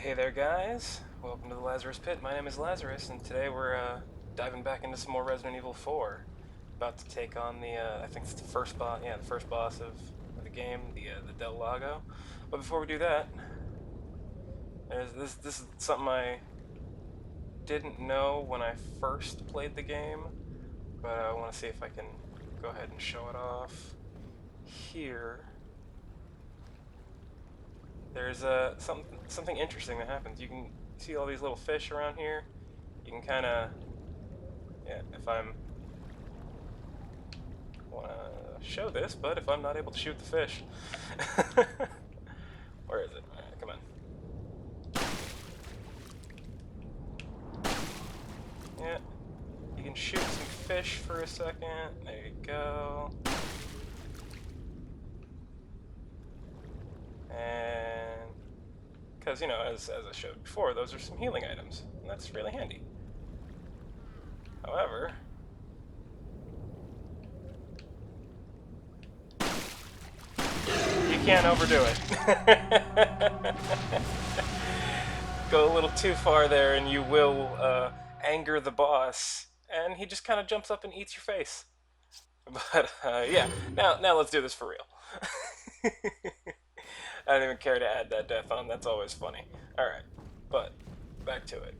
Hey there, guys. Welcome to the Lazzerus Pit. My name is Lazzerus, and today we're diving back into some more Resident Evil 4. About to take on the, I think it's the first boss, the first boss of the game, the Del Lago. But before we do that, this is something I didn't know when I first played the game, but I want to see if I can go ahead and show it off here. There's something interesting that happens. You can see all these little fish around here. You can kind of, if I'm want to show this, but if I'm not able to shoot the fish, where is it? Come on. Yeah, you can shoot some fish for a second. There you go. And because, you know, as I showed before, those are some healing items, and that's really handy. However, you can't overdo it. Go a little too far there and you will anger the boss, and he just kind of jumps up and eats your face. But yeah, now let's do this for real. I don't even care to add that death on, that's always funny. Alright, but back to it.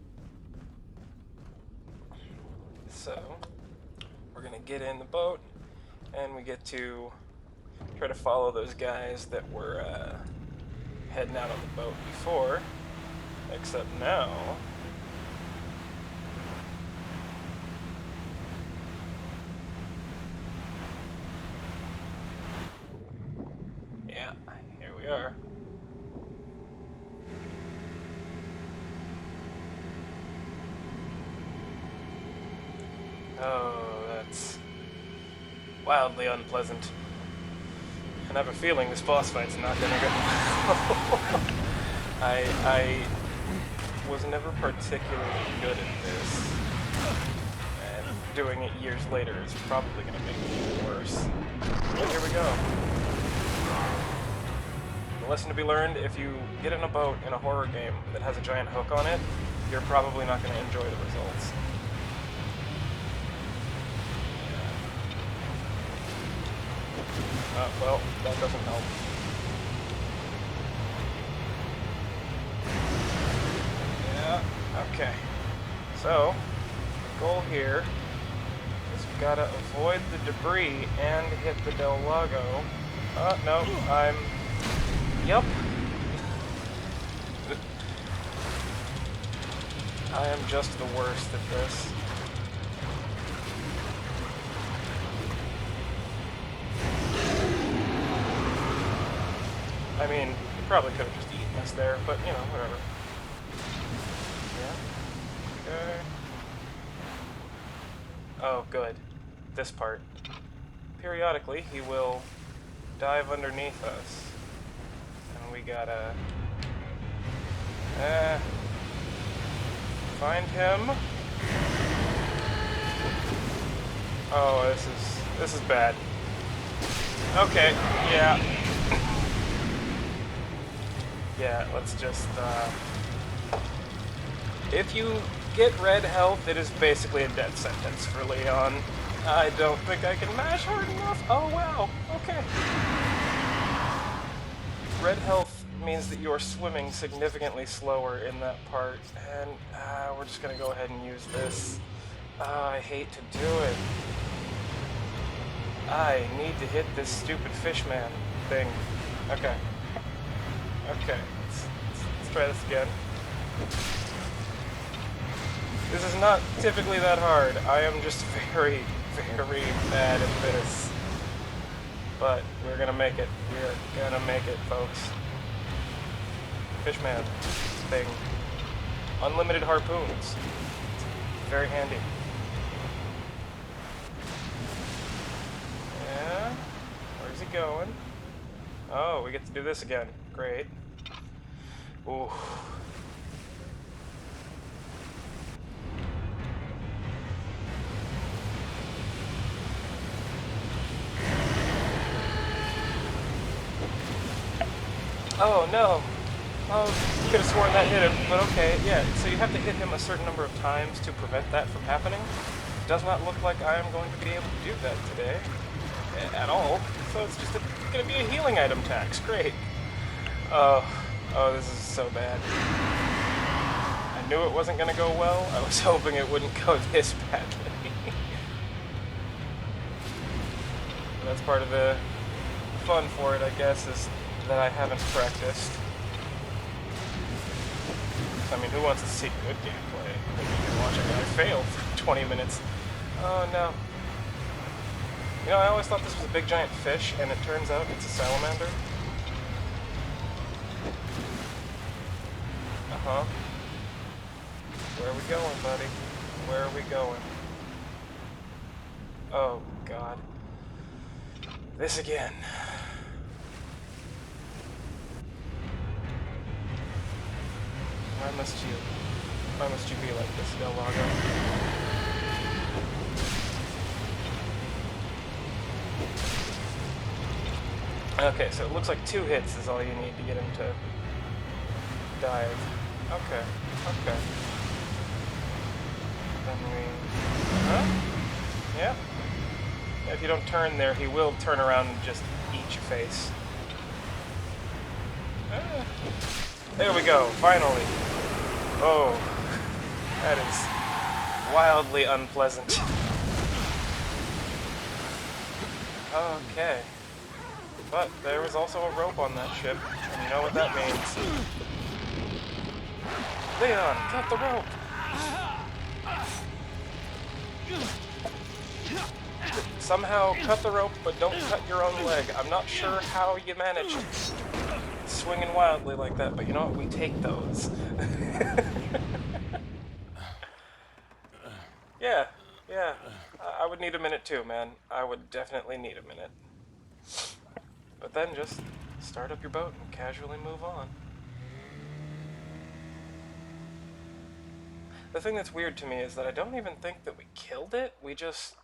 So, we're gonna get in the boat, and we get to try to follow those guys that were heading out on the boat before, except now yeah, here we are. Oh, that's wildly unpleasant. And I have a feeling this boss fight's not gonna go. I was never particularly good at this, and doing it years later is probably gonna make it even worse. But here we go. The lesson to be learned: if you get in a boat in a horror game that has a giant hook on it, you're probably not gonna enjoy the results. Well, that doesn't help. Yeah, okay. So, the goal here is we've got to avoid the debris and hit the Del Lago. No, Yup. I am just the worst at this. I mean, you probably could have just eaten us there, but, you know, whatever. Yeah. Okay. Oh, good. This part. Periodically, he will dive underneath us. And we gotta... find him. Oh, this is bad. Okay, yeah. Yeah, let's just, if you get red health, it is basically a death sentence for Leon. I don't think I can mash hard enough. Oh, wow. Okay. Red health means that you are swimming significantly slower in that part, and we're just gonna go ahead and use this. I hate to do it. I need to hit this stupid fishman thing. Okay. Okay, let's try this again. This is not typically that hard. I am just very, very bad at this. But we're gonna make it. We're gonna make it, folks. Fishman thing. Unlimited harpoons. Very handy. Yeah. Where's he going? Oh, we get to do this again. Great. Ooh. Oh no! Oh, you could have sworn that hit him, but okay, yeah, so you have to hit him a certain number of times to prevent that from happening. Does not look like I am going to be able to do that today. At all. So it's just going to be a healing item tax. Great. Oh, this is so bad. I knew it wasn't going to go well. I was hoping it wouldn't go this badly. That's part of the fun for it, I guess, is that I haven't practiced. I mean, who wants to see good gameplay? Maybe you can watch a guy fail for 20 minutes. Oh, no. You know, I always thought this was a big giant fish, and it turns out it's a salamander. Uh-huh. Where are we going, buddy? Where are we going? Oh, God. This again. Why must you be like this, Del Lago? Okay, so it looks like 2 hits is all you need to get him to dive. Okay, okay. Then we... Huh? Yeah. If you don't turn there, he will turn around and just eat your face. There we go, finally. Oh, that is wildly unpleasant. Okay. But there was also a rope on that ship, and you know what that means. Leon, cut the rope! Somehow cut the rope, but don't cut your own leg. I'm not sure how you managed swinging wildly like that, but you know what? We take those. Yeah, yeah. I would need a minute too, man. I would definitely need a minute. But then just start up your boat and casually move on. The thing that's weird to me is that I don't even think that we killed it. We just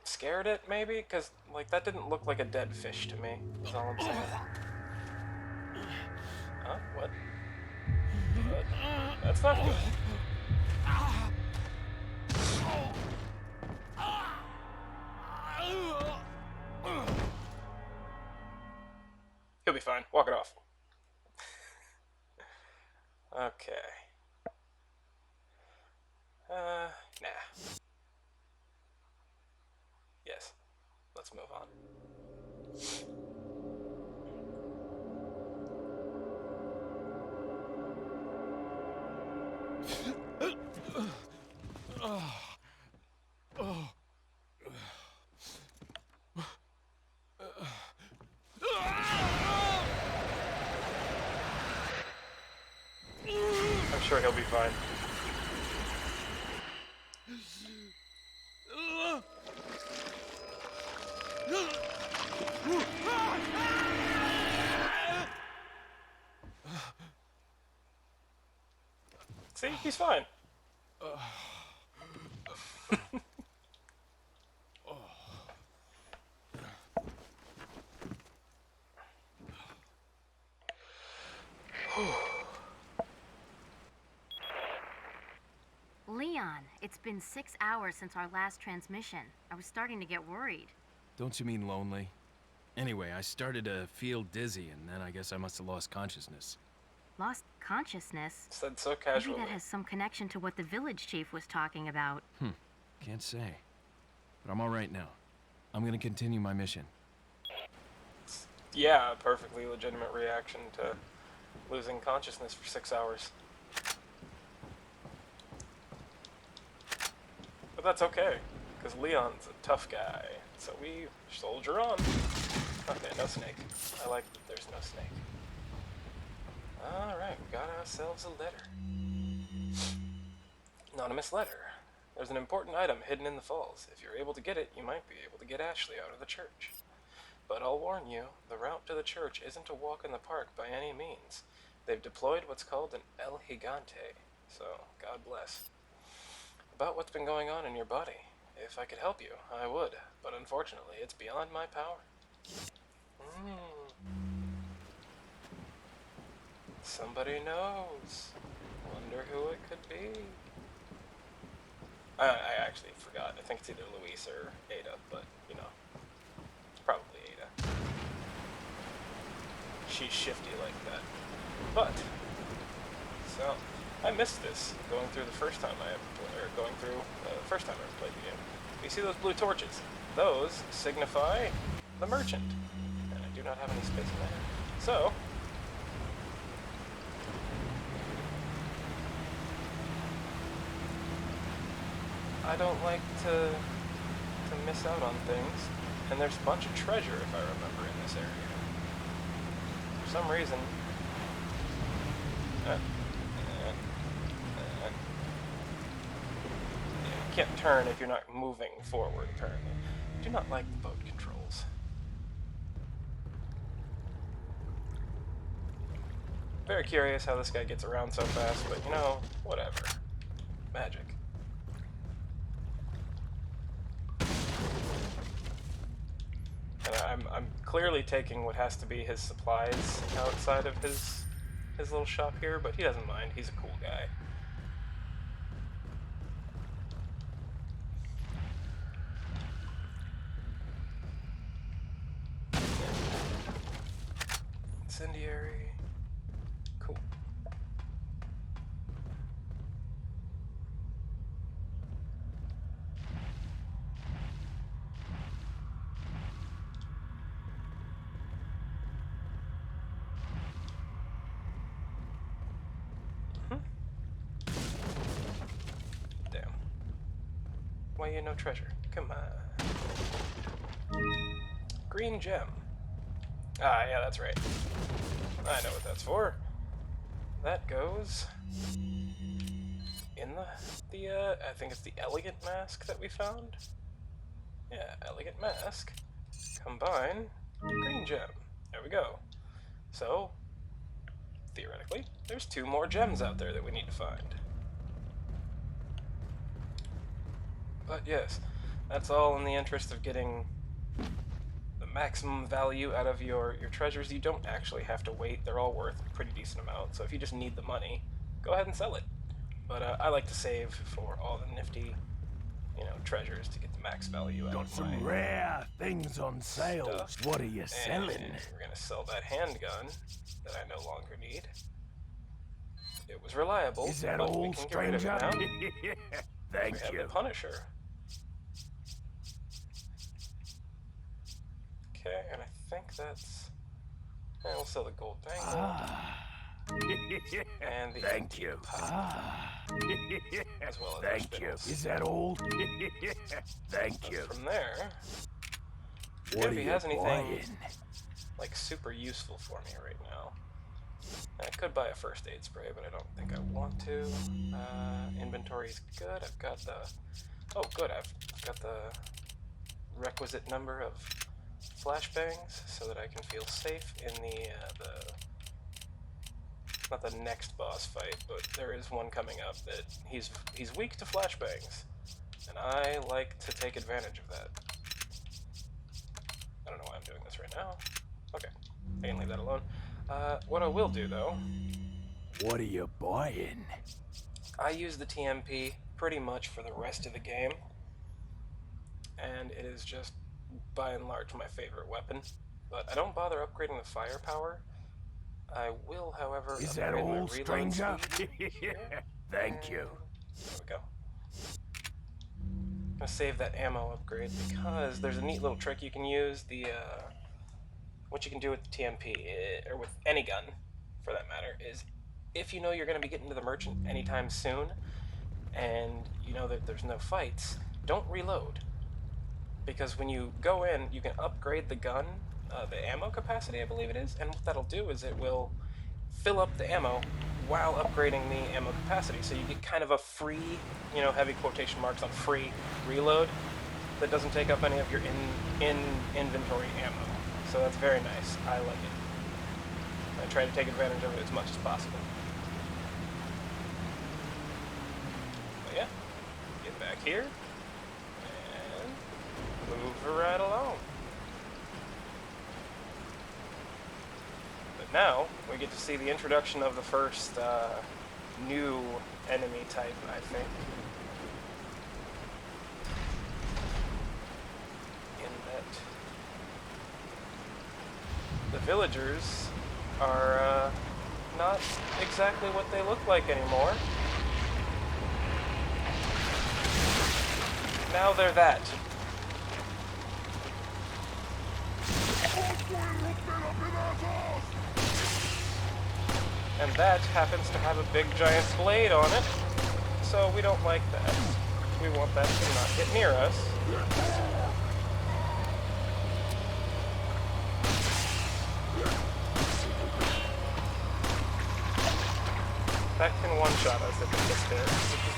scared it, maybe? Because, like, that didn't look like a dead fish to me, is all I'm saying. Huh? What? That's not good. He'll be fine. Walk it off. Okay. Nah. Yes. Let's move on. I'm sure he'll be fine. See? He's fine. Leon, it's been 6 hours since our last transmission. I was starting to get worried. Don't you mean lonely? Anyway, I started to feel dizzy, and then I guess I must have lost consciousness. Lost consciousness? Said so Maybe casually. that has some connection to what the village chief was talking about. Can't say. But I'm all right now. I'm gonna continue my mission. Yeah, a perfectly legitimate reaction to losing consciousness for 6 hours. But that's okay, because Leon's a tough guy, so we soldier on. Okay, no snake. I like that there's no snake. Alright, we got ourselves a letter. Anonymous letter. There's an important item hidden in the falls. If you're able to get it, you might be able to get Ashley out of the church. But I'll warn you, the route to the church isn't a walk in the park by any means. They've deployed what's called an El Gigante, so God bless. About what's been going on in your body. If I could help you, I would, but unfortunately, it's beyond my power. Somebody knows. Wonder who it could be. I actually forgot. I think it's either Luis or Ada, but, you know, it's probably Ada. She's shifty like that. But, so, I missed this going through the first time I ever played, or going through the first time I ever played the game. You see those blue torches? Those signify the merchant. And I do not have any space in there. So, I don't like to miss out on things, and there's a bunch of treasure, if I remember, in this area. For some reason... yeah, you can't turn if you're not moving forward, apparently. I do not like the boat controls. Very curious how this guy gets around so fast, but you know, whatever. Magic. And I'm clearly taking what has to be his supplies outside of his little shop here, but he doesn't mind. He's a cool guy. Incendiary. Cool. Damn. Why you no treasure? Come on. Green gem. Ah, yeah, that's right. I know what that's for. That goes in the I think it's the elegant mask that we found. Yeah, elegant mask. Combine green gem. There we go. So, theoretically, there's 2 more gems out there that we need to find. But yes, that's all in the interest of getting the maximum value out of your treasures. You don't actually have to wait. They're all worth a pretty decent amount. So if you just need the money, go ahead and sell it. But I like to save for all the nifty, you know, treasures to get the max value out Got of some my rare things on sale. stuff. What are you selling? And we're gonna sell that handgun that I no longer need. It was reliable, Is that but we all, can get rid of stranger? it now. Thank We have you. the Punisher. Okay, and I think that's... Yeah, we'll sell the gold bangle. And the Thank antique you. pipe, as well as our Thank you. spindles. Is that all? Thank you. From there, What if are he you has anything buying? like super useful for me right now. I could buy a first aid spray, but I don't think I want to. Inventory's good. I've got the... Oh, good. I've got the requisite number of flashbangs so that I can feel safe in the not the next boss fight, but there is one coming up that he's weak to flashbangs, and I like to take advantage of that. I don't know why I'm doing this right now. Okay, I can leave that alone. What I will do though, What are you buying? I use the TMP pretty much for the rest of the game, and it is just by and large my favorite weapon. But I don't bother upgrading the firepower. I will, however, Is that upgrade my all, reload stranger? speed here. Thank you. There we go. I'm gonna save that ammo upgrade because there's a neat little trick you can use. What you can do with the TMP, or with any gun, for that matter, is if you know you're gonna be getting to the merchant anytime soon, and you know that there's no fights, don't reload. Because when you go in, you can upgrade the gun, the ammo capacity, I believe it is, and what that'll do is it will fill up the ammo while upgrading the ammo capacity, so you get kind of a free, you know, heavy quotation marks on free reload that doesn't take up any of your in-inventory ammo. So that's very nice. I like it. I try to take advantage of it as much as possible. But yeah, get back here, and move right along. But now, we get to see the introduction of the first new enemy type, I think. In that the villagers are not exactly what they look like anymore. Now they're that. And that happens to have a big giant blade on it, so we don't like that. We want that to not get near us. That can one-shot us if it gets there.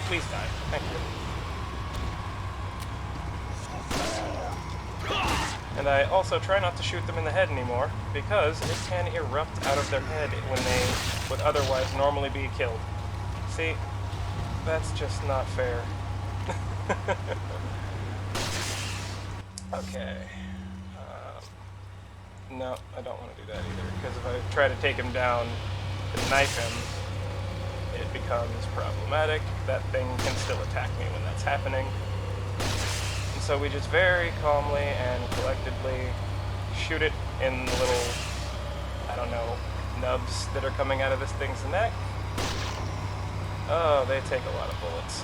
Please die. Thank you. And I also try not to shoot them in the head anymore, because it can erupt out of their head when they would otherwise normally be killed. See? That's just not fair. Okay. No, I don't want to do that either, because if I try to take him down and knife him, it becomes problematic. That thing can still attack me when that's happening. And so we just very calmly and collectedly shoot it in the little, I don't know, nubs that are coming out of this thing's neck. Oh, they take a lot of bullets.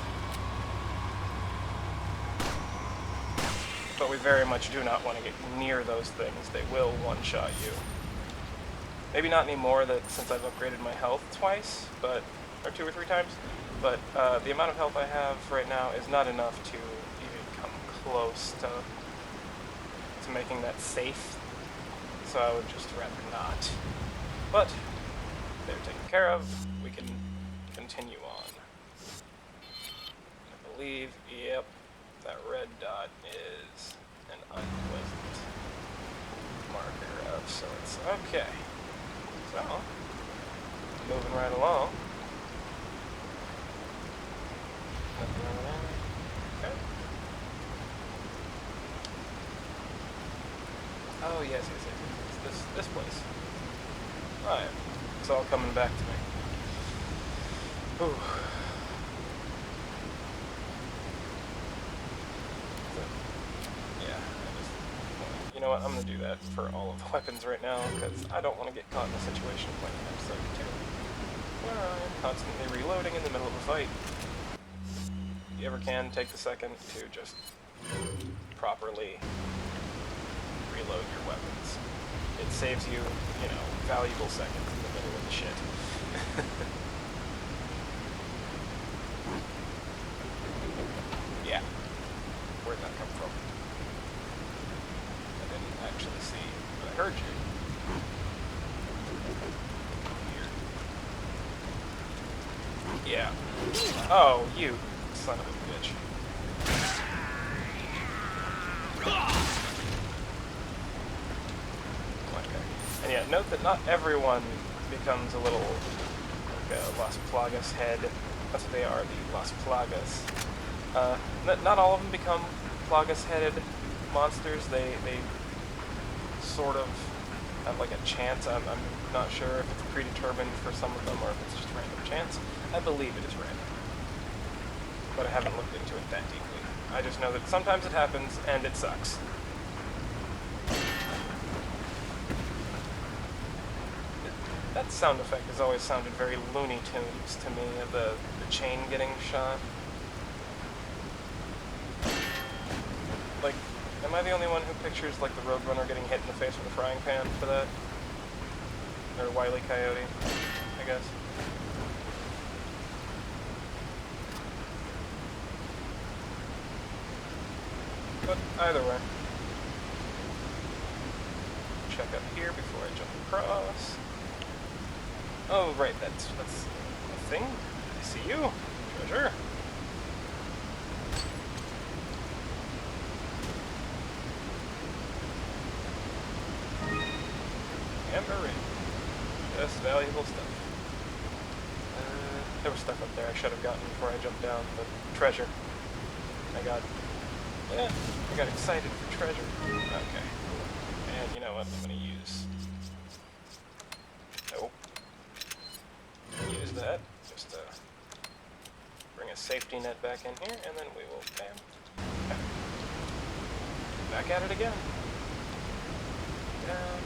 But we very much do not want to get near those things. They will one-shot you. Maybe not anymore, that since I've upgraded my health twice, but or 2 or 3 times, but the amount of health I have right now is not enough to even come close to making that safe, so I would just rather not. But they're taken care of. We can continue on. I believe, yep, that red dot is an unpleasant marker of sorts. Okay, so moving right along. Nothing over there. Okay. Oh yes. It's this place. Alright. It's all coming back to me. Whew. Yeah. You know what? I'm gonna do that for all of the weapons right now because I don't want to get caught in a situation like episode 2, where I am constantly reloading in the middle of a fight. If you ever can, take the second to just properly reload your weapons. It saves you, you know, valuable seconds in the middle of the shit. Yeah. Where'd that come from? I didn't actually see, but I heard you. Here. Yeah. Oh, you son of a bitch. Okay. And yeah, note that not everyone becomes a little like a Las Plagas head. That's what they are, the Las Plagas. Not all of them become Plagas-headed monsters. They sort of have like a chance. I'm not sure if it's predetermined for some of them or if it's just random chance. I believe it is random, but I haven't looked into it that deeply. I just know that sometimes it happens and it sucks. That sound effect has always sounded very Looney Tunes to me, of the chain getting shot. Like, am I the only one who pictures like the Roadrunner getting hit in the face with a frying pan for that? Or Wile E. Coyote, I guess. But either way. Check up here before I jump across. Oh, right, that's a thing. I see you. Treasure. Amber, just valuable stuff. There was stuff up there I should have gotten before I jumped down, but treasure. I got excited for treasure. Okay. And you know what? I'm gonna use. Nope. that. Just bring a safety net back in here, and then we will, bam. Okay. Back at it again. Down.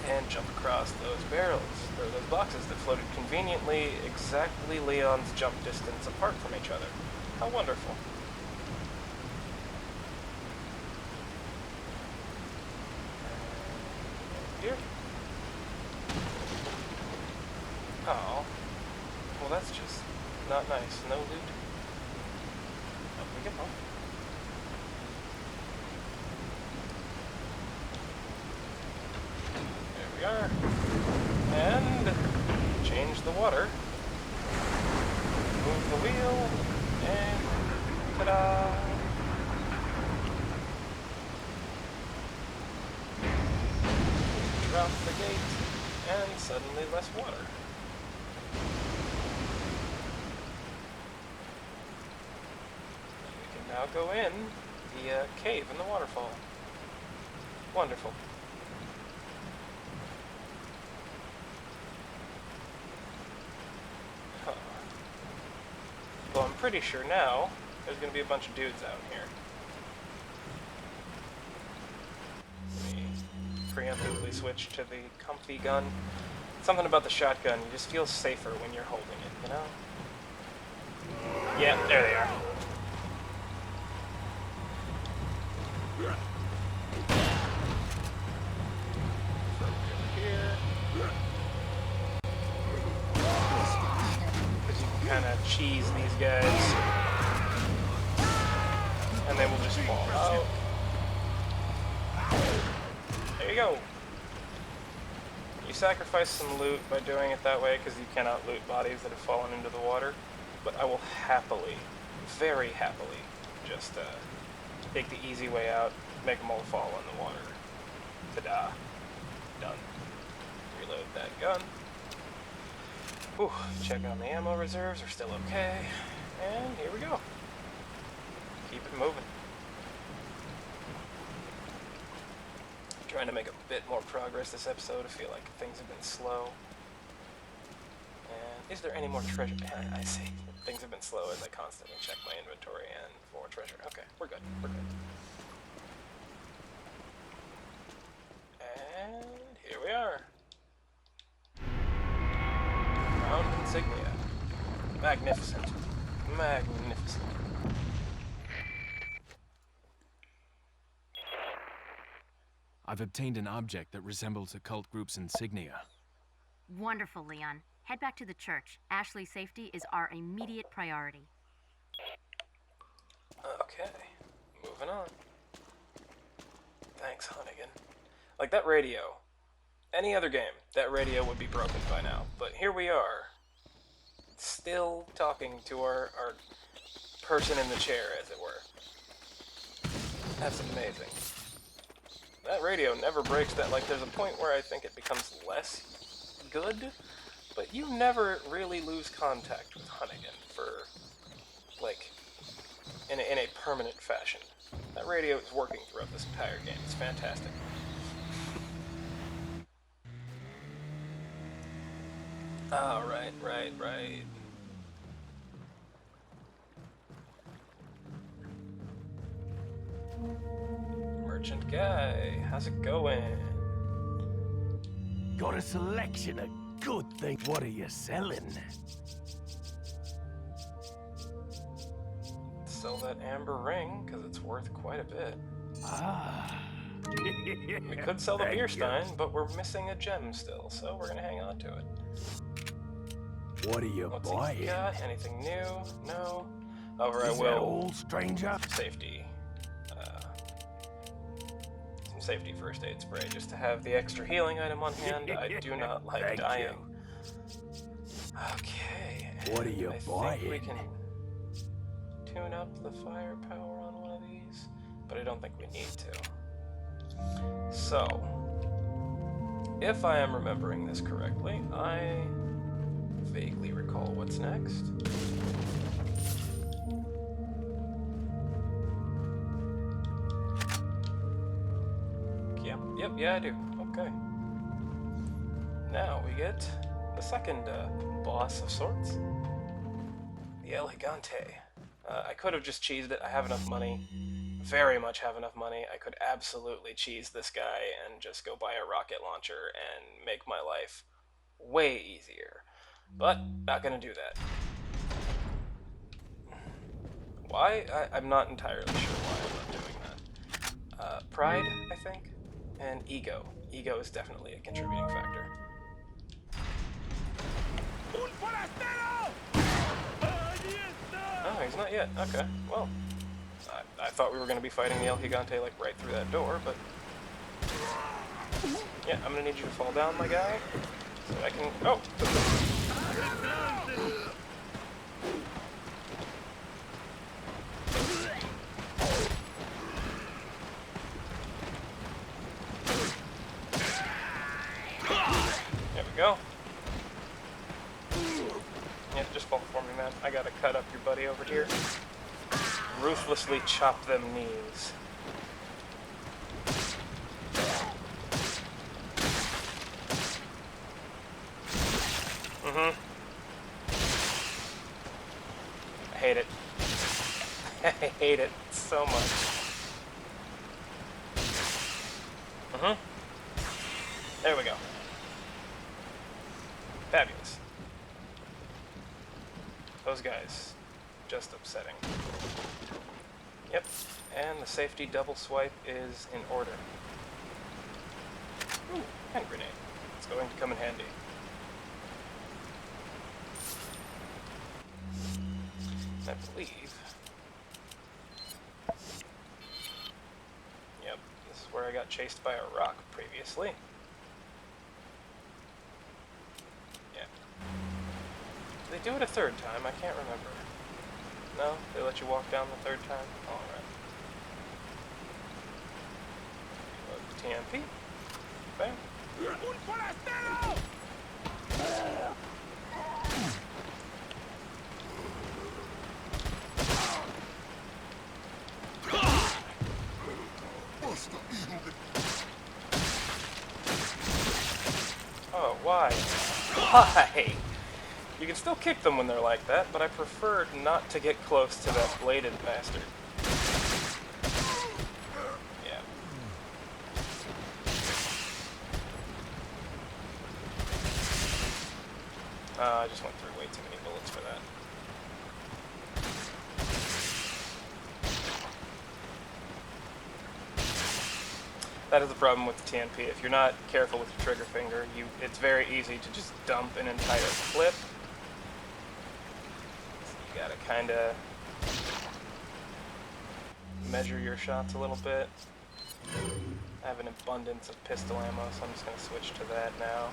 And jump across those barrels, or those boxes that floated conveniently exactly Leon's jump distance apart from each other. How wonderful. Here. Oh. Well, that's just not nice. No loot. Up we go. There we are. And change the water. Move the wheel. And ta-da! Drop the gate. And suddenly less water. Now go in the cave in the waterfall. Wonderful. Huh. Well, I'm pretty sure now there's going to be a bunch of dudes out here. Let me preemptively switch to the comfy gun. Something about the shotgun, you just feel safer when you're holding it, you know? Yeah, there they are. Kind of cheese these guys, and they will just fall out. There you go. You sacrifice some loot by doing it that way because you cannot loot bodies that have fallen into the water, but I will happily, very happily, just take the easy way out, make them all fall in the water. Ta-da. Done. Reload that gun. Whew, check on the ammo reserves, are still okay. And here we go. Keep it moving. Trying to make a bit more progress this episode. I feel like things have been slow. And is there any more treasure? I see. Things have been slow as I constantly check my inventory and for treasure. Okay, we're good. We're good. And here we are. Insignia. Magnificent. Magnificent. I've obtained an object that resembles a cult group's insignia. Wonderful, Leon. Head back to the church. Ashley's safety is our immediate priority. Okay. Moving on. Thanks, Hunnigan. Like that radio. Any other game, that radio would be broken by now. But here we are. Still talking to our person in the chair, as it were. That's amazing. That radio never breaks that. Like, there's a point where I think it becomes less good, but you never really lose contact with Hunnigan for, like, in a permanent fashion. That radio is working throughout this entire game. It's fantastic. Oh, right. Merchant guy, how's it going? Got a selection of good things. What are you selling? Sell that amber ring, because it's worth quite a bit. Ah. We could sell the beer stein, but we're missing a gem still, so we're gonna hang on to it. What are you What's buying? he got? Anything new? No. However, I Is that will. all, stranger? Safety. Some safety first aid spray, just to have the extra healing item on hand. I do not like Thank dying. you. Okay. What are you I buying? think we can tune up the firepower on one of these, but I don't think we need to. So, if I am remembering this correctly, I vaguely recall what's next. Yep, yeah, I do. Okay. Now we get the second boss of sorts. The El Gigante. I could have just cheesed it. I have enough money. Very much have enough money. I could absolutely cheese this guy and just go buy a rocket launcher and make my life way easier. But, not gonna do that. Why? I'm not entirely sure why I'm not doing that. Pride, I think, and ego. Ego is definitely a contributing factor. Oh, he's not yet. Okay, well, I thought we were going to be fighting the El Gigante, like, right through that door, but... Yeah, I'm going to need you to fall down, my guy, so I can... Oh! There we go. Yeah, just fall for me, man. I gotta cut up your buddy over here. Ruthlessly chop them knees. I hate it. I hate it so much. There we go. Fabulous. Those guys, just upsetting. Yep, and the safety double swipe is in order. Ooh, hand grenade. It's going to come in handy. I believe... Yep, this is where I got chased by a rock previously. Yeah. Did they do it a third time? I can't remember. No? They let you walk down the third time? Alright. Reload the TMP. Bam. Oh, why? Why? You can still kick them when they're like that, but I prefer not to get close to that bladed bastard. Yeah. I just went through way too many bullets for that. That is the problem with the TNP. If you're not careful with your trigger finger, it's very easy to just dump an entire clip. So you gotta kinda measure your shots a little bit. I have an abundance of pistol ammo, so I'm just gonna switch to that now.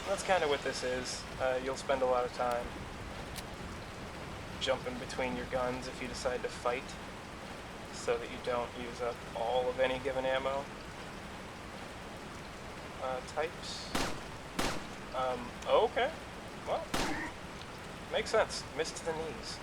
That's kind of what this is. You'll spend a lot of time jumping between your guns if you decide to fight, so that you don't use up all of any given ammo types. Okay. Well, makes sense. Missed to the knees.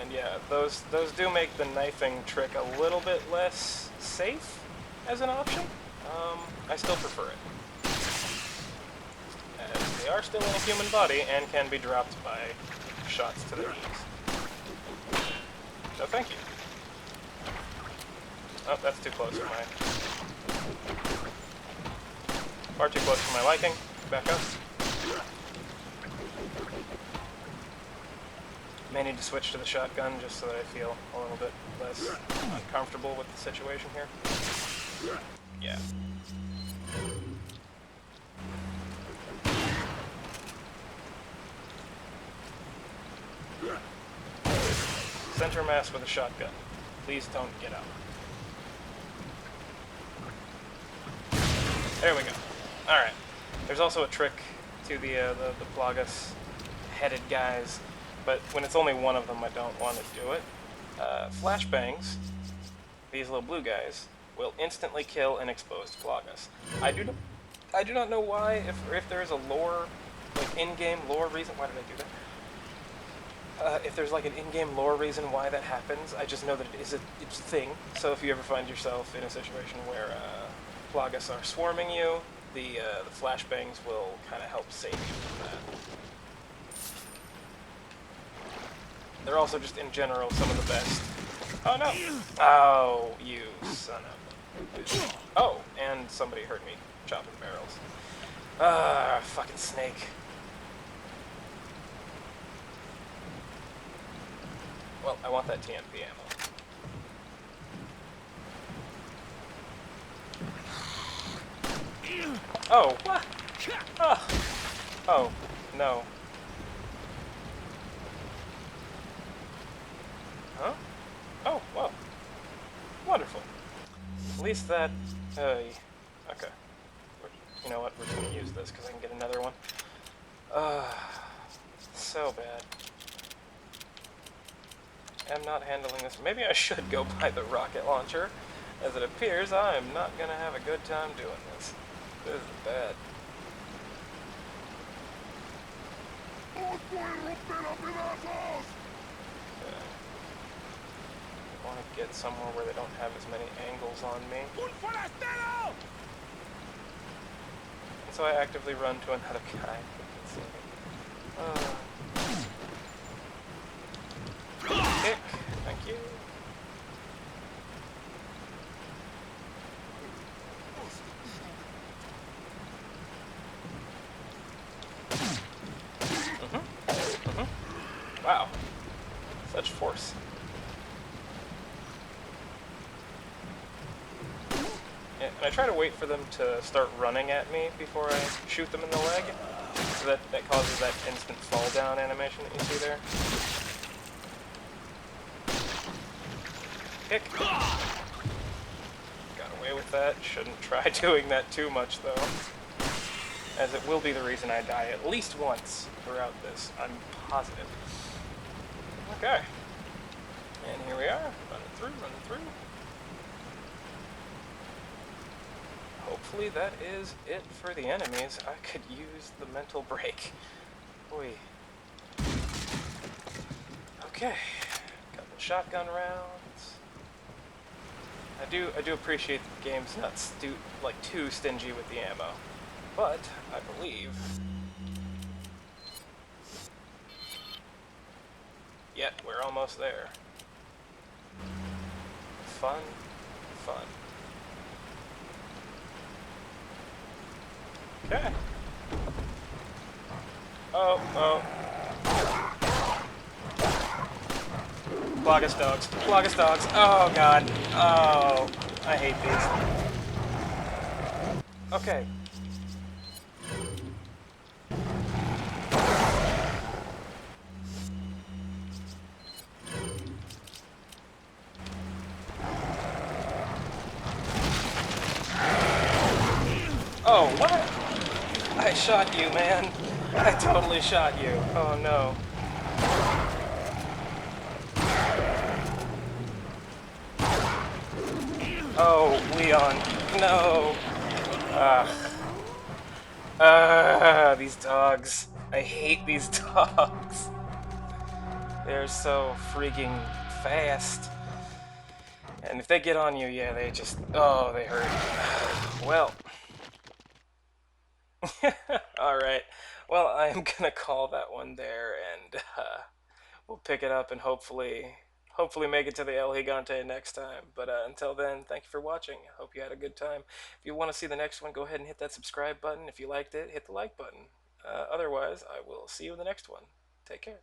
And yeah, those do make the knifing trick a little bit less safe as an option. I still prefer it. They are still in a human body and can be dropped by shots to the knees. So thank you. Oh, that's too close for my... Far too close for my liking. Back up. May need to switch to the shotgun just so that I feel a little bit less uncomfortable with the situation here. Yeah. Center mass with a shotgun. Please don't get out. There we go. Alright. There's also a trick to the Plagas-headed guys, but when it's only one of them, I don't want to do it. Flashbangs, these little blue guys, will instantly kill an exposed Plagas. I do not know why, if there is a lore, like in-game lore reason. Why did I do that? if there's like an in-game lore reason why that happens, I just know that it's a thing. So if you ever find yourself in a situation where Plagas are swarming you, the flashbangs will kind of help save you from that. They're also just in general some of the best. Oh no! Oh, you son of. Oh, and somebody heard me chopping barrels. Ah, fucking snake. Well, I want that TMP ammo. Oh, what? Oh, oh no. Huh? Oh, well. Wonderful. At least that... okay. You know what? We're just gonna use this because I can get another one. So bad. I'm not handling this. Maybe I should go buy the rocket launcher. As it appears, I'm not gonna have a good time doing this. This is bad. I want to get somewhere where they don't have as many angles on me. And so I actively run to another guy. Kick. Thank you. Wow. Such force. Yeah, and I try to wait for them to start running at me before I shoot them in the leg. So that causes that instant fall down animation that you see there. Kick. Got away with that. Shouldn't try doing that too much though. As it will be the reason I die at least once throughout this. I'm positive. Okay. And here we are. Running through. Hopefully that is it for the enemies. I could use the mental break. Boy. Okay. Couple shotgun rounds. I do appreciate that the game's not too stingy with the ammo. But I believe yet we're almost there. Fun. Okay. Oh. Plagas dogs. Oh god. Oh, I hate these. Okay. Oh, what? I shot you, man. I totally shot you. Oh no. Oh, Leon. No. These dogs. I hate these dogs. They're so freaking fast. And if they get on you, yeah, they just... Oh, they hurt. Well. Alright. Well, I'm gonna call that one there, and we'll pick it up and hopefully make it to the El Gigante next time. But until then, thank you for watching. Hope you had a good time. If you want to see the next one, go ahead and hit that subscribe button. If you liked it, hit the like button. Otherwise, I will see you in the next one. Take care.